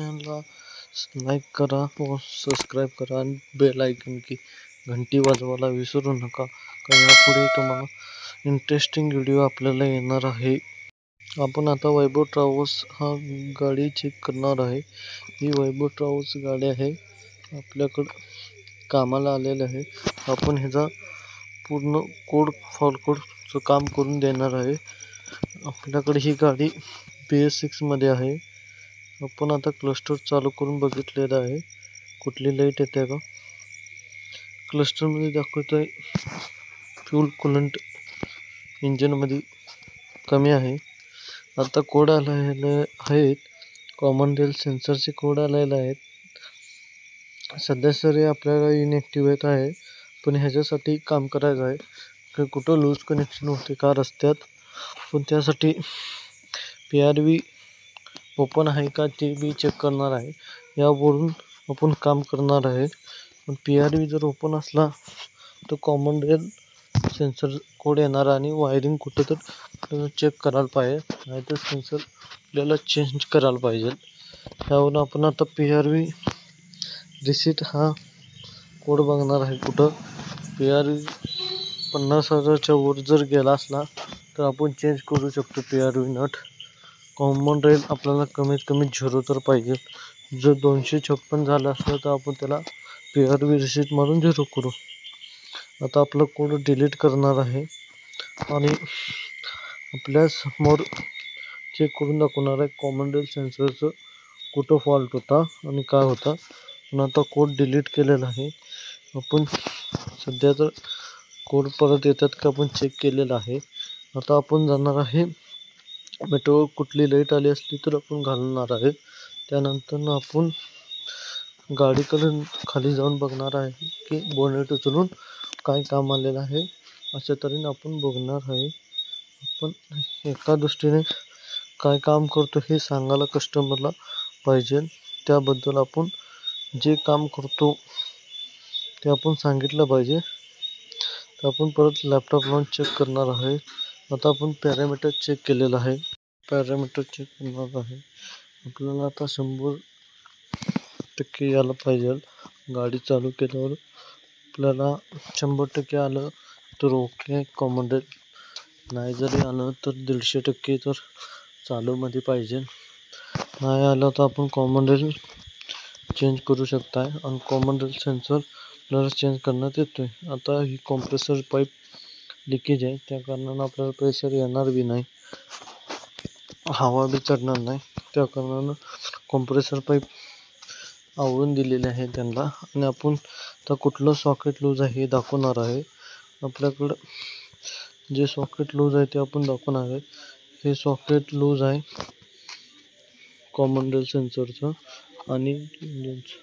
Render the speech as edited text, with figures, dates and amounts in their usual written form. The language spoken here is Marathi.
चॅनलला लाईक करा व सबस्क्राईब करा आणि बेल आयकॉन की घंटी वाजवायला विसरू नका. कारण यापुढे तुम्हाला इंटरेस्टिंग व्हिडिओ आपल्याला येणार आहे. आपण आता वैभव ट्रॅव्हल्स हा गाडी चेक करणार आहे. ही वैभव ट्रॅव्हल्स गाडी आहे, आपल्याकडं कामाला आलेलं आहे. आपण ह्याचा पूर्ण कोड फॉरकोडचं काम करून देणार आहे. आपल्याकडे ही गाडी BS6 मध्ये आहे. आपण आता क्लस्टर चालू करून बघितलेलं आहे, कुठली लाईट येते का. क्लस्टरमध्ये दाखवतोय फ्यूल कुलंट इंजिनमध्ये कमी आहे. आता कोड आलेले आहेत, कॉमन रेल सेन्सरचे कोड आलेले आहेत. सध्या सर आपल्याला इनॅक्टिव्ह येत आहे, पण ह्याच्यासाठी काम करायचं आहे की कुठं लूज कनेक्शन होते का रस्त्यात. पण त्यासाठी PRV ओपन आहे का ते बी चेक करणार आहे. यावरून आपण काम करणार आहे. पण PRV जर ओपन असला तर कॉमन रेल सेन्सर कोड येणार आणि वायरिंग कुठं तर चेक करायला पाहिजे, नाहीतर सेन्सर आपल्याला चेंज करायला पाहिजे. त्यावरून आपण आता PRV रिसीट हा कोड बघणार आहे. कुठं PRV 50,000च्या वर जर गेला असला तर आपण चेंज करू शकतो PRV नट. कॉमन रेल आपल्याला कमीत कमी 0 तर पाहिजे. जर 256 झालं असलं तर आपण त्याला PRV रिसीट मारून 0 करू. आता आपला कोड डिलीट करणार आहे आणि आपल्या समोर चेक करून दाखवणार आहे कॉमन रेल सेन्सरचं कुठं फॉल्ट होता आणि काय होता. पण आता कोड डिलीट केलेला आहे. आपण सध्या तर कोड परत येतात का आपण चेक केलेलं आहे. आता आपण जाणार आहे मेट्रो, कुठली लाईट आली असली तर आपण घालणार आहे. त्यानंतर आपण गाडीकडे खाली जाऊन बघणार आहे की बोनेट उचलून काय काम आलेलं आहे. अशा तऱ्हेने आपण बघणार आहे. आपण एका दृष्टीने काय काम करतो हे सांगायला कस्टमरला पाहिजे. त्याबद्दल आपण जे काम करतो ते आपण सांगितलं पाहिजे. तर आपण परत लॅपटॉप लावून चेक करणार आहे. आता आपण पॅरामीटर चेक केलेलं आहे. पॅरामीटर चेक करणार आहे. आपल्याला आता 100% यायला पाहिजे. गाडी चालू केल्यावर आपल्याला 100% आलं तर ओके कॉमन रेल, नाही जरी आलं तर 150% तर चालूमध्ये पाहिजे. नाही आलं तर आपण कॉमन रेल चेंज करू शकताय आणि कॉमन रेल सेन्सर आपल्याला चेंज करण्यात येतोय. आता ही कॉम्प्रेसर पाईप लिकेज आहे, त्या कारणानं आपल्याला प्रेशर येणार बी नाही, हवा बी चढणार नाही. त्या कारणानं कॉम्प्रेसर पाईप आवळून दिलेले आहे त्यांना. आणि आपण तर कुठलं सॉकेट लूज आहे हे दाखवणार आहे. आपल्याकडं जे सॉकेट लूज आहे ते आपण दाखवणार आहे. हे सॉकेट लूज आहे कॉमन रेल सेन्सरचं आणि इंजिनचं.